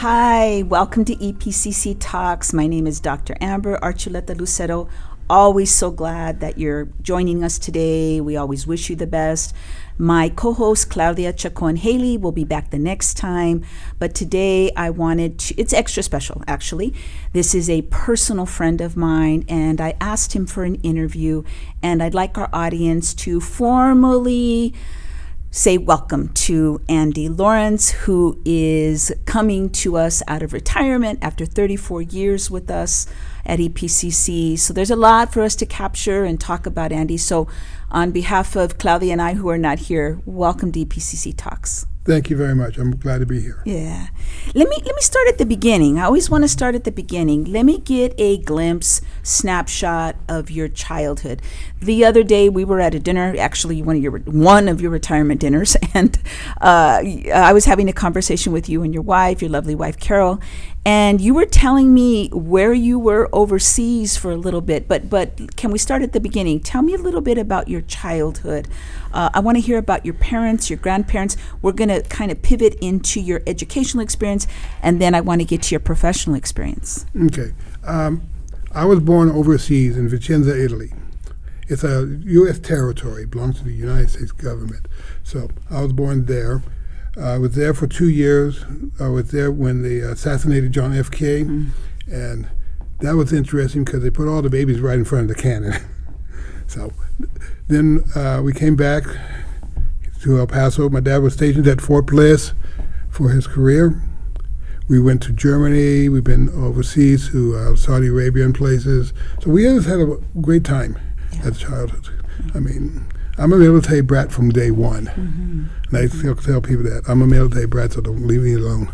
Hi, welcome to EPCC Talks. My name is Dr. Amber Archuleta Lucero. Always so glad that you're joining us today. We always wish you the best. My co-host Claudia Chacon-Haley will be back the next time, but today it's extra special actually. This is a personal friend of mine and I asked him for an interview, and I'd like our audience to formally say welcome to Andy Lawrence, who is coming to us out of retirement after 34 years with us at EPCC. So there's a lot for us to capture and talk about, Andy. So on behalf of Claudia and I, who are not here, welcome to EPCC Talks. Thank you very much. I'm glad to be here. Yeah. Let me start at the beginning. I always want to start at the beginning. Let me get a snapshot of your childhood. The other day we were at a dinner, actually one of your retirement dinners, and I was having a conversation with you and your wife, your lovely wife Carol, and you were telling me where you were overseas for a little bit. But can we start at the beginning? Tell me a little bit about your childhood. I want to hear about your parents, your grandparents. We're going to kind of pivot into your educational experience, and then I want to get to your professional experience. Okay. I was born overseas in Vicenza, Italy. It's a U.S. territory, belongs to the United States government. So I was born there. I was there for 2 years. I was there when they assassinated John F. Kennedy, and that was interesting because they put all the babies right in front of the cannon. So then we came back to El Paso. My dad was stationed at Fort Bliss for his career. We went to Germany. We've been overseas to Saudi Arabia and places. So we always had a great time as childhood. I mean, I'm a military brat from day one. And I tell people that. I'm a military brat, so don't leave me alone,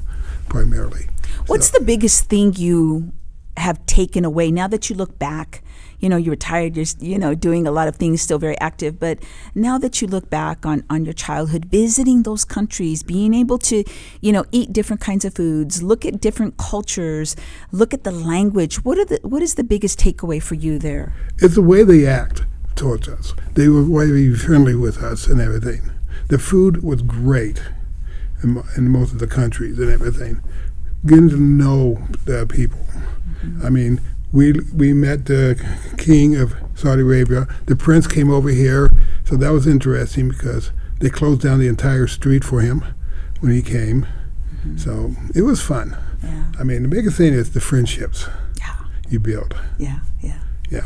primarily. What's the biggest thing you have taken away now that you look back? You know, you're retired, you're doing a lot of things, still very active, but now that you look back on your childhood, visiting those countries, being able to, eat different kinds of foods, look at different cultures, look at the language, what is the biggest takeaway for you there? It's the way they act towards us. They were very friendly with us and everything. The food was great in most of the countries and everything. Getting to know the people. I mean, we met the king of Saudi Arabia. The prince came over here, so that was interesting because they closed down the entire street for him when he came. So it was fun. Yeah. I mean, the biggest thing is the friendships you build. Yeah. Yeah.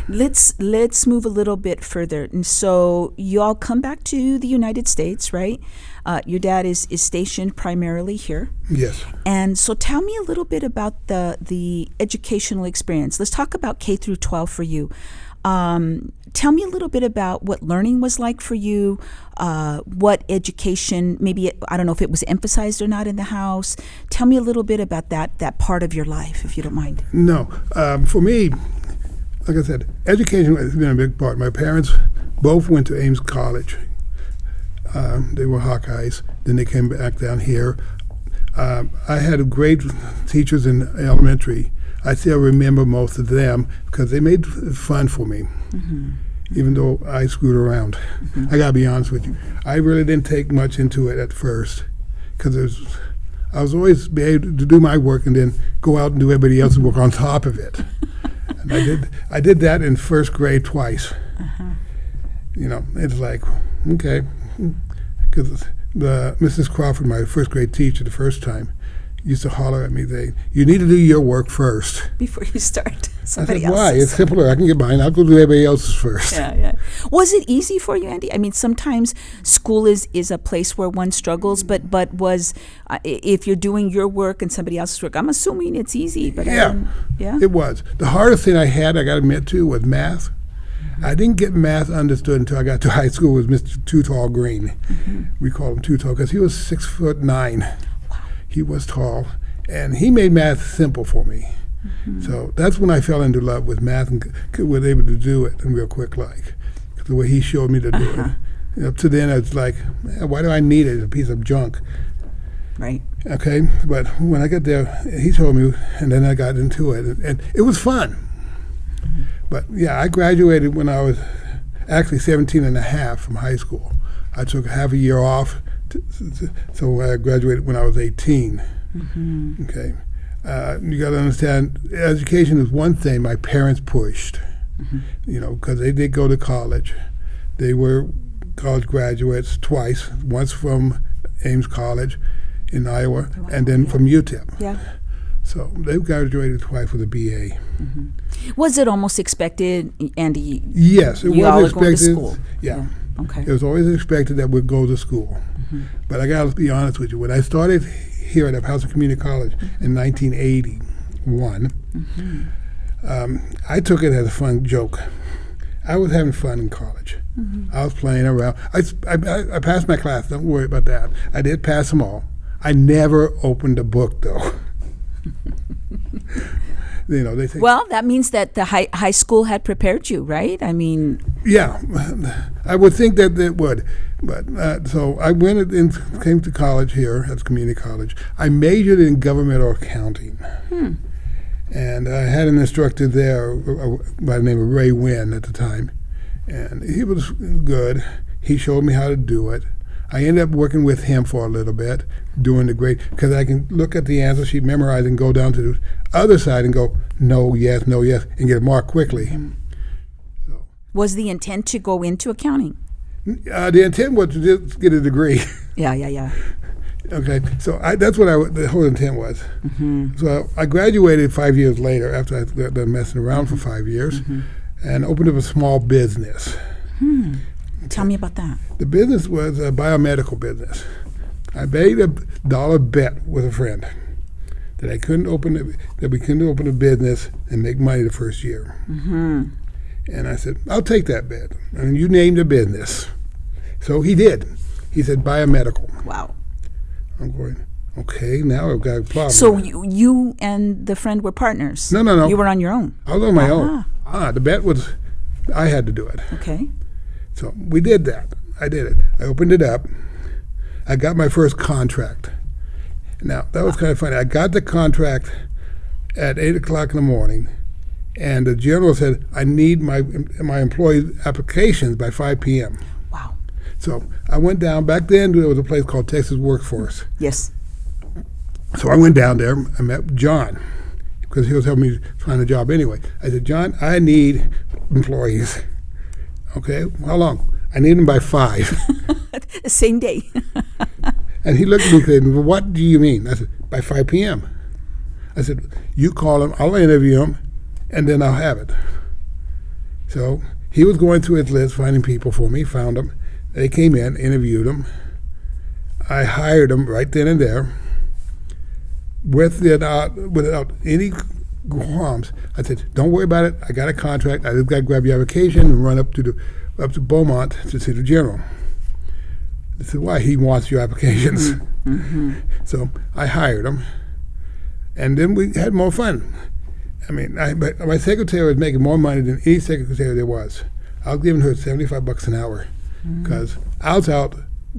Let's move a little bit further. And so you all come back to the United States, right? Your dad is stationed primarily here. Yes. And so tell me a little bit about the educational experience. Let's talk about K through 12 for you. Tell me a little bit about what learning was like for you, what education, maybe, I don't know if it was emphasized or not in the house. Tell me a little bit about that part of your life, if you don't mind. No. For me, like I said, education has been a big part. My parents both went to Ames College. They were Hawkeyes. Then they came back down here. I had great teachers in elementary. I still remember most of them because they made it fun for me, even though I screwed around. I got to be honest with you. I really didn't take much into it at first because I was always be able to do my work and then go out and do everybody else's work on top of it. And I did that in first grade twice. It's like, okay, because Mrs. Crawford, my first grade teacher the first time, used to holler at me, you need to do your work first. Before you start somebody else's. Why? It's simpler. I can get mine. I'll go do everybody else's first. Yeah. Was it easy for you, Andy? I mean, sometimes school is a place where one struggles, but was, if you're doing your work and somebody else's work, I'm assuming it's easy. But yeah, it was. The hardest thing I got to admit to, was math. I didn't get math understood until I got to high school with Mr. Too Tall Green. We called him Too Tall because he was 6'9". Wow. He was tall, and he made math simple for me. So that's when I fell into love with math and was able to do it in real quick, like the way he showed me to do it. Up to then, I was like, why do I need it? It's a piece of junk. Right. Okay, but when I got there, he told me, and then I got into it, and it was fun. But yeah, I graduated when I was actually 17 and a half from high school. I took half a year off, so I graduated when I was 18. Okay. You got to understand, education is one thing my parents pushed, because they did go to college. They were college graduates twice, once from Ames College in Iowa, and then from UTEP. Yeah. So they graduated twice with a BA. Was it almost expected, Andy? Yes, it you all was are going to expected. school. Yeah. Okay. It was always expected that we'd go to school. But I got to be honest with you. When I started here at House Community College in 1981, I took it as a fun joke. I was having fun in college. I was playing around. I passed my class. Don't worry about that. I did pass them all. I never opened a book, though. They think. Well, that means that the high school had prepared you, right? I mean. Yeah, I would think that it would. But so I went and came to college here at community college. I majored in governmental accounting. And I had an instructor there by the name of Ray Wynn at the time. And he was good. He showed me how to do it. I ended up working with him for a little bit, doing the grade, because I can look at the answer sheet, memorize, and go down to the other side and go, no, yes, and get it marked quickly. So, was the intent to go into accounting? The intent was to just get a degree. Yeah. Okay, so that's what the whole intent was. So I graduated 5 years later after I got done messing around for 5 years, and opened up a small business. Tell me about that. The business was a biomedical business. I made a dollar bet with a friend that we couldn't open a business and make money the first year. And I said, I'll take that bet. And you named a business. So he did. He said biomedical. Wow. I'm going, okay, now I've got a problem. So you and the friend were partners? No. You were on your own? I was on my own. The bet was, I had to do it. Okay. So we did that. I did it. I opened it up. I got my first contract. Now, that was kind of funny. I got the contract at 8 o'clock in the morning, and the general said, I need my employee applications by 5 p.m. Wow. So I went down. Back then, there was a place called Texas Workforce. Yes. So I went down there. I met John, because he was helping me find a job anyway. I said, John, I need employees. Okay, how long? I need them by 5. Same day. And he looked at me and said, well, what do you mean? I said, by 5 p.m. I said, you call them, I'll interview them, and then I'll have it. So he was going through his list, finding people for me, found them. They came in, interviewed them. I hired them right then and there without any qualms. I said, don't worry about it. I got a contract. I just got to grab your application and run up to Beaumont to see the general. I said, why? He wants your applications. So I hired him, and then we had more fun. I mean, my secretary was making more money than any secretary there was. I was giving her $75 an hour because I was out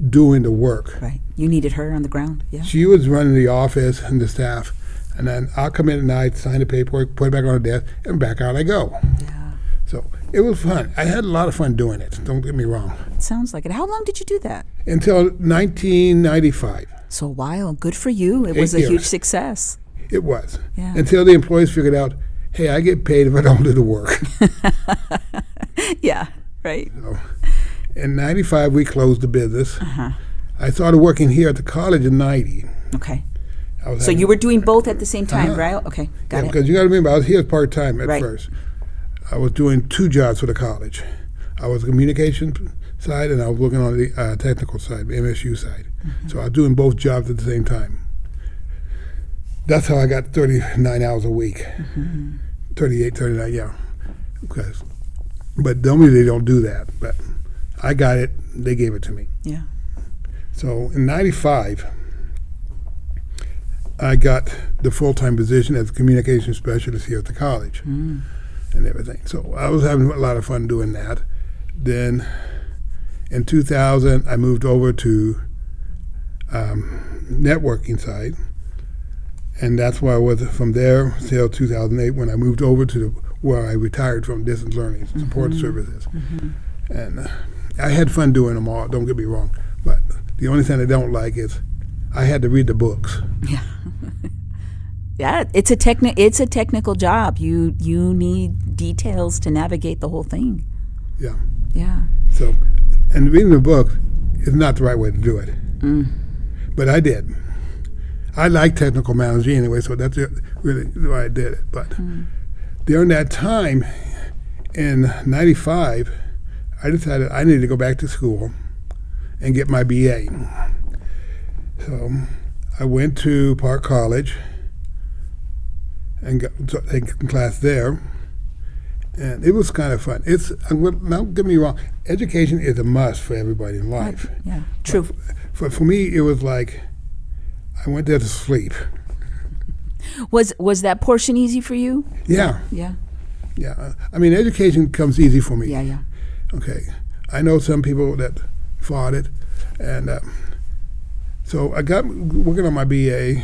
doing the work. Right. You needed her on the ground. Yeah. She was running the office and the staff. And then I'll come in at night, sign the paperwork, put it back on the desk, and back out I go. Yeah. So it was fun. I had a lot of fun doing it. Don't get me wrong. It sounds like it. How long did you do that? Until 1995. So a while. Good for you. It 8 was a years. huge success. It was. Yeah. Until the employees figured out, hey, I get paid if I don't do the work. Yeah, right. So, in 95, we closed the business. I started working here at the college in 90. Okay. So you were doing both at the same time, right? Okay, got it. Because you got to remember, I was here part-time at Right. first. I was doing 2 jobs for the college. I was the communication side, and I was working on the technical side, the MSU side. So I was doing both jobs at the same time. That's how I got 39 hours a week. 38, 39, yeah. But normally they don't do that. But I got it. They gave it to me. Yeah. So in 95, I got the full-time position as a communication specialist here at the college and everything. So I was having a lot of fun doing that. Then in 2000, I moved over to networking side. And that's where I was from there till 2008 when I moved over to where I retired from distance learning support services. And I had fun doing them all, don't get me wrong. But the only thing I don't like is I had to read the books. Yeah. Yeah, it's a technical job. You need details to navigate the whole thing. Yeah. Yeah. So, and reading the book is not the right way to do it. But I did. I like technical management anyway, so that's really why I did it. But during that time, in '95, I decided I needed to go back to school and get my BA. So I went to Park College and got taking class there, and it was kind of fun. Don't get me wrong, education is a must for everybody in life. Yeah, true. But for me, it was like I went there to sleep. Was that portion easy for you? Yeah. Yeah. Yeah. I mean, education comes easy for me. Yeah, yeah. Okay. I know some people that fought it, and so I got working on my BA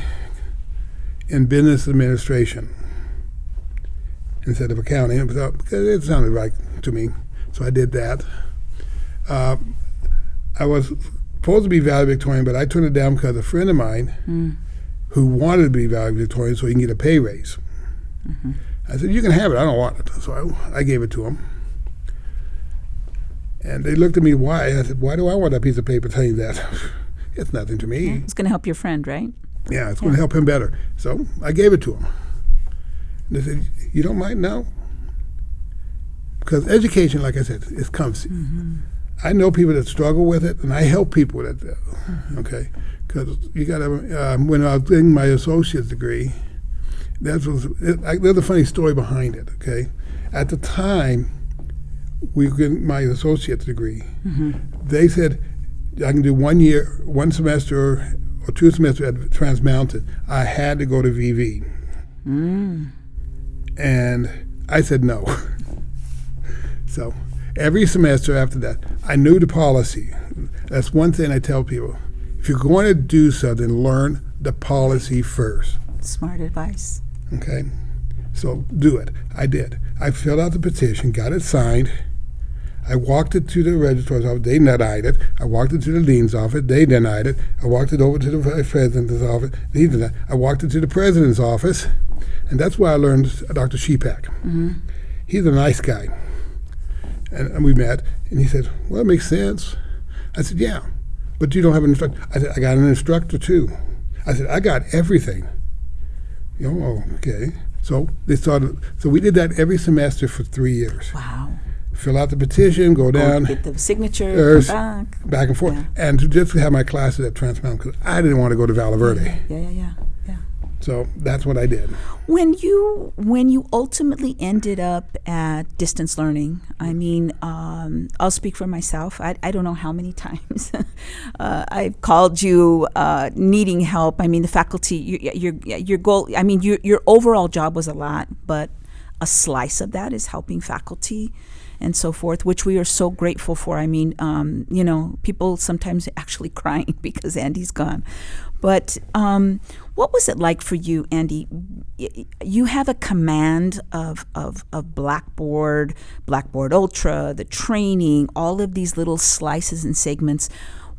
in business administration instead of accounting, because it sounded right to me. So I did that. I was supposed to be valedictorian, but I turned it down because a friend of mine who wanted to be valedictorian so he can get a pay raise. I said, you can have it, I don't want it. So I gave it to him. And they looked at me, why? I said, why do I want that piece of paper saying that? It's nothing to me. Yeah, it's going to help your friend, right? Yeah, it's going to help him better. So I gave it to him. And they said, you don't mind? No. Because education, like I said, it comes. I know people that struggle with it, and I help people with it. Okay? Because you got to, when I was getting my associate's degree, there's a funny story behind it, okay? At the time, we were getting my associate's degree. They said, I can do 1 year, 1 semester or 2 semesters at Trans Mountain. I had to go to VV. And I said no. So every semester after that, I knew the policy. That's one thing I tell people. If you're going to do something, learn the policy first. Smart advice. Okay? So do it. I did. I filled out the petition, got it signed. I walked it to the registrar's office. They denied it. I walked it to the dean's office. They denied it. I walked it over to the vice president's office. He denied it. I walked it to the president's office. And that's where I learned Dr. Shepak. He's a nice guy. And we met. And he said, well, it makes sense. I said, yeah. But you don't have an instructor. I said, I got an instructor, too. I said, I got everything. Oh, okay. So they started. So we did that every semester for 3 years. Wow. Fill out the petition, go down, get the signature, come back and forth, Yeah. and to just have my classes at Trans Mountain because I didn't want to go to Valo Verde. Yeah. So that's what I did. When you ultimately ended up at distance learning, I mean, I'll speak for myself. I don't know how many times I've called you needing help. I mean, the faculty, your goal. I mean, your overall job was a lot, but a slice of that is helping faculty and so forth, which we are so grateful for. I mean, people sometimes actually crying because Andy's gone. But what was it like for you, Andy? You have a command of Blackboard Ultra, the training, all of these little slices and segments.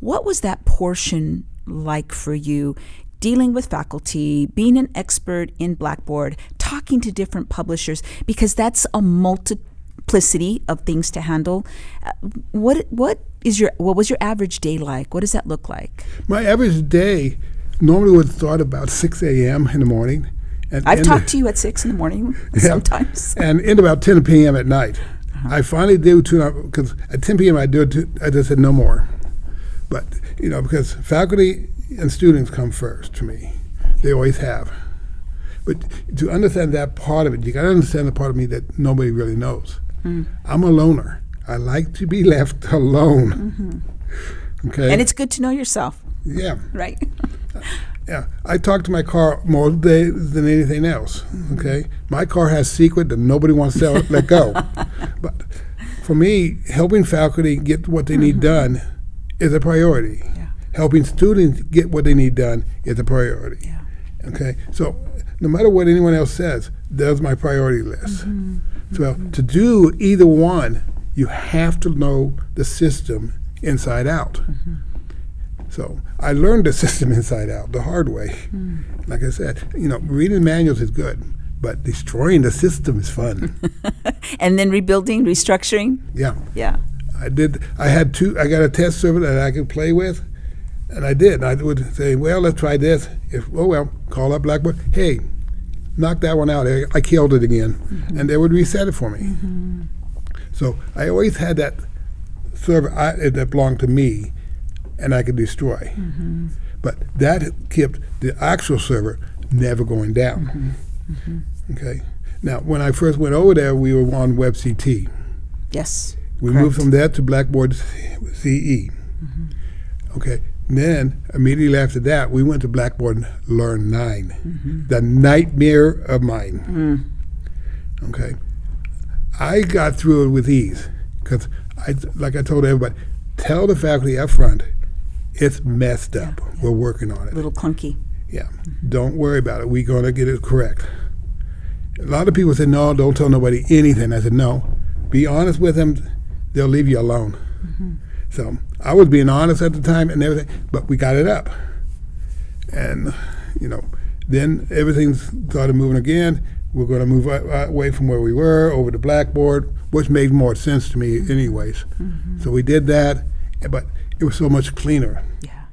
What was that portion like for you? Dealing with faculty, being an expert in Blackboard, talking to different publishers, because that's a multiplicity of things to handle. What was your average day like? What does that look like? My average day normally would start about 6 a.m. in the morning. And I've talked to you at 6 in the morning sometimes. And end about 10 p.m. at night. I finally did because at 10 p.m. I just said no more. But, because faculty and students come first to me. They always have. But to understand that part of it, you got to understand the part of me that nobody really knows. I'm a loner. I like to be left alone. Okay. And it's good to know yourself. Yeah. Right. Yeah. I talk to my car more days than anything else. Okay. My car has secret that nobody wants to let go. But for me, helping faculty get what they need done is a priority. Yeah. Helping students get what they need done is a priority. Yeah. Okay. So no matter what anyone else says, there's my priority list. So to do either one you have to know the system inside out. So I learned the system inside out the hard way. Like I said, reading manuals is good, but destroying the system is fun. And then rebuilding, restructuring. Yeah. Yeah. I got a test server that I could play with, and I did. I would say, well, let's try this. Call up Blackboard. Hey, knock that one out. I killed it again. And they would reset it for me. So I always had that server that belonged to me, and I could destroy. But that kept the actual server never going down. Okay. Now, when I first went over there, we were on WebCT. Yes. We correct. moved from that to Blackboard CE. Okay. Then, immediately after that, we went to Blackboard Learn 9, the nightmare of mine. Okay. I got through it with ease because, like I told everybody, tell the faculty up front, it's messed up. We're working on it. A little clunky. Yeah. Don't worry about it. We're going to get it correct. A lot of people say, no, don't tell nobody anything. I said, no. Be honest with them. They'll leave you alone. So I was being honest at the time and everything, but we got it up. And, then everything started moving again. We're going to move away from where we were over to Blackboard, which made more sense to me anyways. So we did that, but it was so much cleaner. Yeah.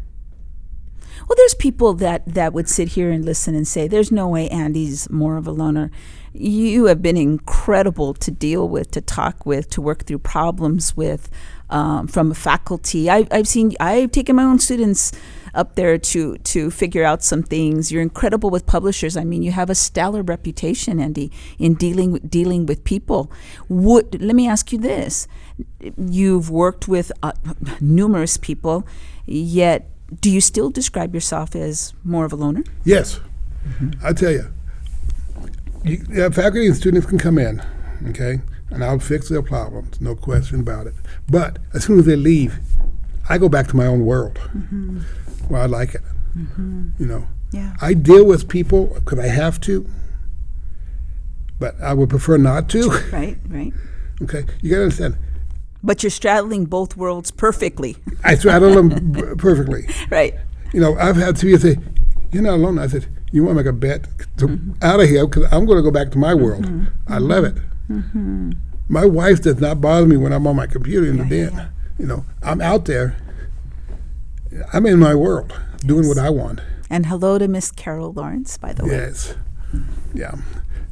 Well, there's people that would sit here and listen and say, there's no way Andy's more of a loner. You have been incredible to deal with, to talk with, to work through problems with, from a faculty. I've taken my own students up there to figure out some things. You're incredible with publishers. I mean, you have a stellar reputation, Andy, in dealing with people. Let me ask you this. You've worked with numerous people, yet do you still describe yourself as more of a loner? Yes. I tell you, faculty and students can come in, okay, and I'll fix their problems, no question about it. But as soon as they leave, I go back to my own world where I like it. Yeah. I deal with people because I have to, but I would prefer not to. Right. Okay, you got to understand. But you're straddling both worlds perfectly. I straddle them perfectly. Right. I've had people say, you're not alone. I said, you want to make a bet out of here because I'm going to go back to my world. I love it. My wife does not bother me when I'm on my computer in the den. I'm out there. I'm in my world doing what I want. And hello to Miss Carol Lawrence, by the way. Yes. Yeah.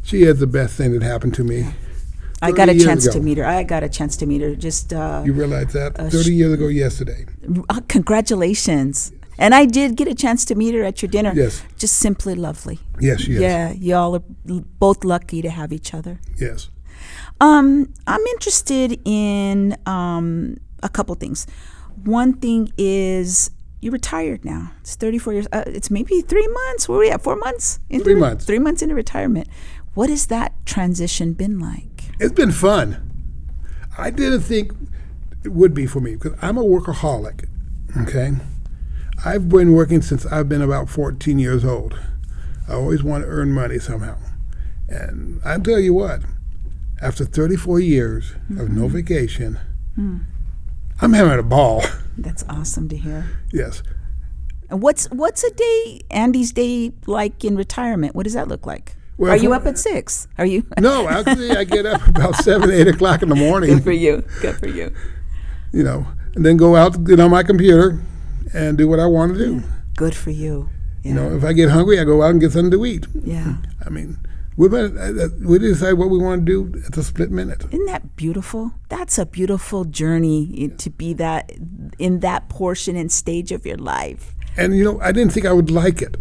She is the best thing that happened to me. I got a chance to meet her. Just you realize that? 30 years ago yesterday. Congratulations. And I did get a chance to meet her at your dinner. Yes. Just simply lovely. Yes, she is. Yeah, y'all are both lucky to have each other. Yes. I'm interested in a couple things. One thing is you're retired now. It's 34 years. It's maybe 3 months. Where are we at? 4 months? 3 months. 3 months into retirement. What has that transition been like? It's been fun. I didn't think it would be for me because I'm a workaholic, okay? I've been working since I've been about 14 years old. I always want to earn money somehow. And I'll tell you what, after 34 years of no vacation, I'm having a ball. That's awesome to hear. Yes. And what's a day, Andy's day, like in retirement? What does that look like? Well, are you up at 6? Are you? No, actually, I get up about 7, 8 o'clock in the morning. Good for you. Good for you. And then go out, get on my computer, and do what I want to do. Yeah. Good for you. Yeah. If I get hungry, I go out and get something to eat. Yeah. I mean, we decide what we want to do at the split minute. Isn't that beautiful? That's a beautiful journey to be that in that portion and stage of your life. And I didn't think I would like it,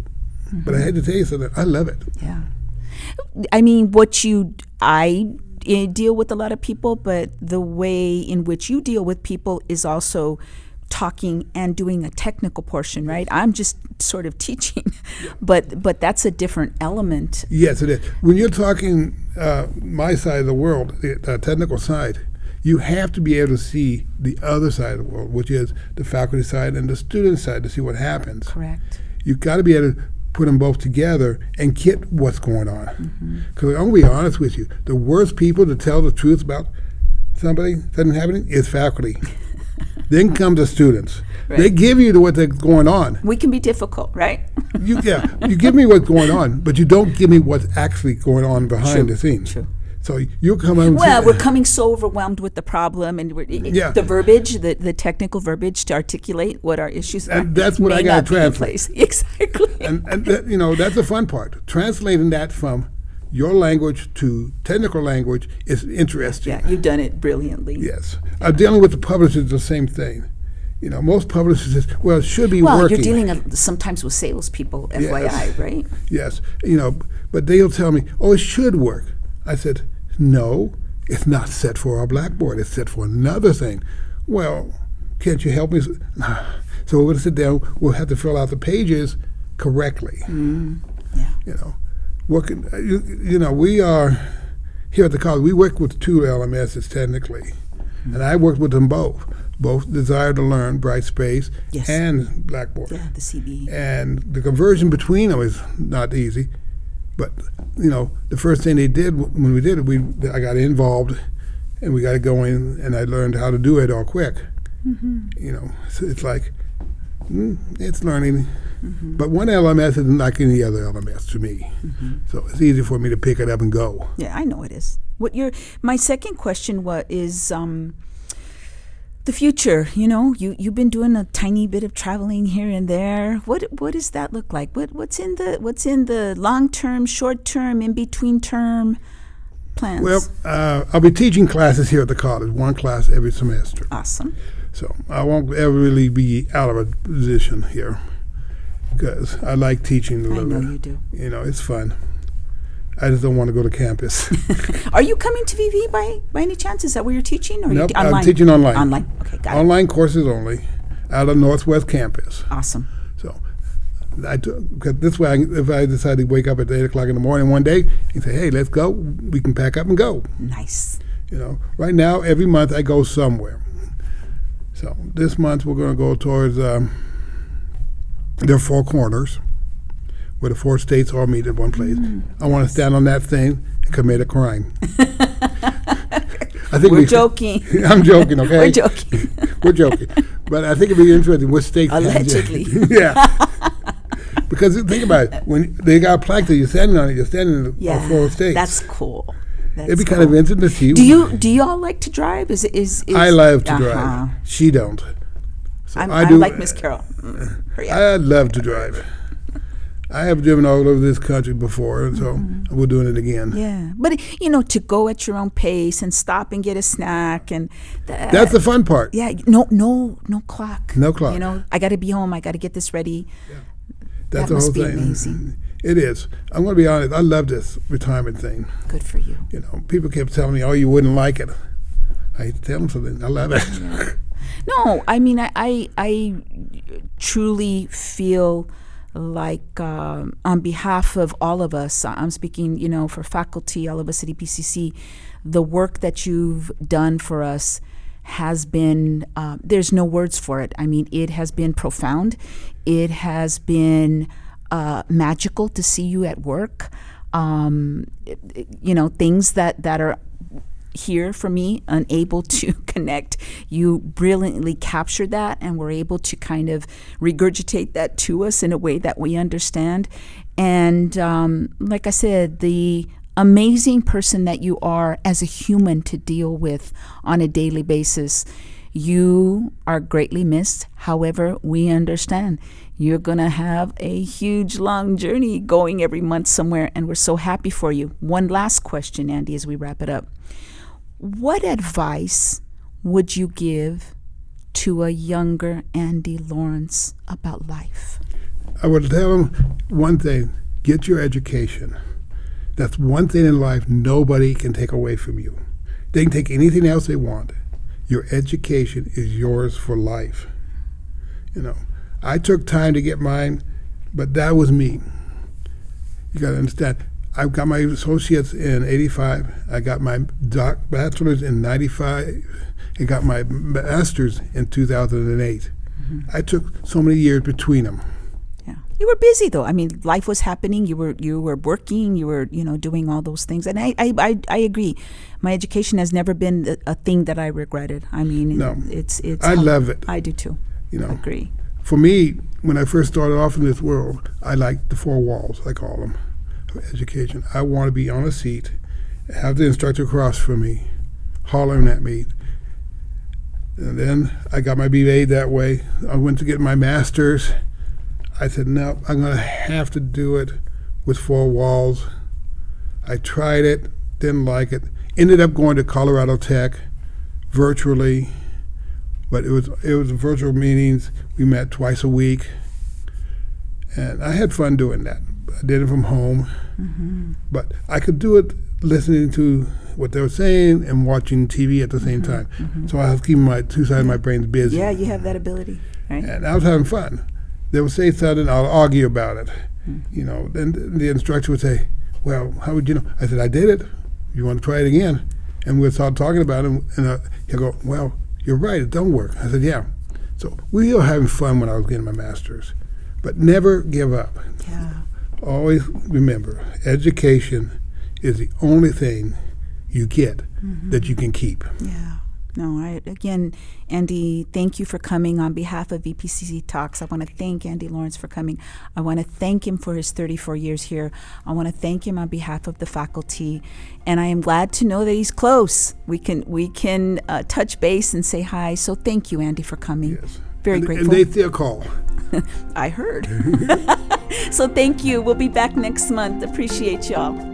but I had to tell you something. I love it. Yeah. I mean, I deal with a lot of people, but the way in which you deal with people is also talking and doing a technical portion, right? I'm just sort of teaching, but that's a different element. Yes, it is. When you're talking my side of the world, the technical side, you have to be able to see the other side of the world, which is the faculty side and the student side, to see what happens. Correct. You've got to be able to put them both together and get what's going on. Because I'm going to be honest with you, the worst people to tell the truth about somebody doesn't have anything, it's faculty. Then come the students. Right. They give you what's going on. We can be difficult, right? You give me what's going on, but you don't give me what's actually going on behind the scenes. True. So you come in. Well, we're coming so overwhelmed with the problem, and the verbiage, the technical verbiage to articulate what our issues are. And that's what I got to translate. Exactly. And that's the fun part. Translating that from your language to technical language is interesting. Yeah, you've done it brilliantly. Yes. Dealing with the publishers, the same thing. Most publishers say, well, it should be well, working. You're dealing sometimes with salespeople, FYI, right? Yes. But they'll tell me, oh, it should work. I said, no, it's not set for our Blackboard. It's set for another thing. Well, can't you help me? So we're going to sit down. We'll have to fill out the pages correctly. Yeah. We are here at the college. We work with 2 LMSs technically, and I worked with them both Desire to Learn, Brightspace, yes. and Blackboard. Yeah, the CB. And the conversion between them is not easy. But, the first thing they did when we did it, I got involved, and we got it going, and I learned how to do it all quick. So it's like, it's learning. But one LMS isn't like any other LMS to me. So it's easy for me to pick it up and go. Yeah, I know it is. My second question is the future. You've been doing a tiny bit of traveling here and there. What does that look like? What's in the long term, short term, in between term plans? Well, I'll be teaching classes here at the college, 1 class every semester. Awesome. So I won't ever really be out of a position here because I like teaching a little bit. I know you do. It's fun. I just don't want to go to campus. Are you coming to VV by any chance? Is that where you're teaching? Or nope, you online? I'm teaching online. Online, okay, got it. Online courses only, out of Northwest Campus. Awesome. So, cause this way, if I decide to wake up at 8 o'clock in the morning one day and say, "Hey, let's go," we can pack up and go. Nice. Right now, every month I go somewhere. So this month we're going to go towards there are 4 corners, where the 4 states all meet at one place. I want to stand on that thing and commit a crime. I think we're joking. I'm joking, okay? We're joking. We're joking. But I think it'd be interesting which state. Allegedly. Yeah. Because think about it. When they got a plaque that you're standing on it, you're standing in all 4 states. That's cool. It'd be kind of interesting to see. Do you all like to drive? Is I love to drive. She don't. So I'm I do. like Miss Carol. Hurry up. I love to drive. I have driven all over this country before, so we're doing it again. Yeah, but to go at your own pace and stop and get a snack and that's the fun part. Yeah, no clock. No clock. I got to be home. I got to get this ready. Yeah. That's that must the whole be thing. Amazing. It is. I'm going to be honest. I love this retirement thing. Good for you. People kept telling me, "Oh, you wouldn't like it." I hate to tell them something. I love it. Yeah. No, I mean, I truly feel like on behalf of all of us, I'm speaking, for faculty, all of us at EPCC, the work that you've done for us has been, there's no words for it. I mean, it has been profound. It has been magical to see you at work. Things that are here for me, unable to connect. You brilliantly captured that and were able to kind of regurgitate that to us in a way that we understand. And like I said, the amazing person that you are as a human to deal with on a daily basis. You are greatly missed. However, we understand you're going to have a huge, long journey going every month somewhere, and we're so happy for you. One last question, Andy, as we wrap it up. What advice would you give to a younger Andy Lawrence about life? I would tell him one thing: get your education. That's one thing in life nobody can take away from you. They can take anything else they want. Your education is yours for life. I took time to get mine, but that was me. You got to understand. I got my associates in 85. I got my bachelor's in 95. I got my master's in 2008. I took so many years between them. Yeah. You were busy though. I mean, life was happening. You were working. You were doing all those things. And I agree. My education has never been a thing that I regretted. I mean, No. it's. I love it. I do too. Agree. For me, when I first started off in this world, I liked the four walls, I call them, of education. I want to be on a seat, have the instructor across from me, hollering at me. And then I got my BA that way. I went to get my master's. I said, no, I'm going to have to do it with four walls. I tried it, didn't like it. Ended up going to Colorado Tech virtually, but it was virtual meetings. We met twice a week, and I had fun doing that. I did it from home, but I could do it listening to what they were saying and watching TV at the same time. So I was keeping my two sides of my brains busy. Yeah, you have that ability, right? And I was having fun. They would say something, I'll argue about it. Then the instructor would say, well, how would you know? I said, I did it. You want to try it again? And we'd start talking about it, and he'll go, well, you're right, it don't work. I said, yeah. So we were having fun when I was getting my master's. But never give up. Yeah. Always remember, education is the only thing you get that you can keep. Yeah. No, again, Andy, thank you for coming on behalf of EPCC Talks. I want to thank Andy Lawrence for coming. I want to thank him for his 34 years here. I want to thank him on behalf of the faculty. And I am glad to know that he's close. We can touch base and say hi. So thank you, Andy, for coming. Yes. Very grateful. And they still call. I heard. So thank you. We'll be back next month. Appreciate y'all.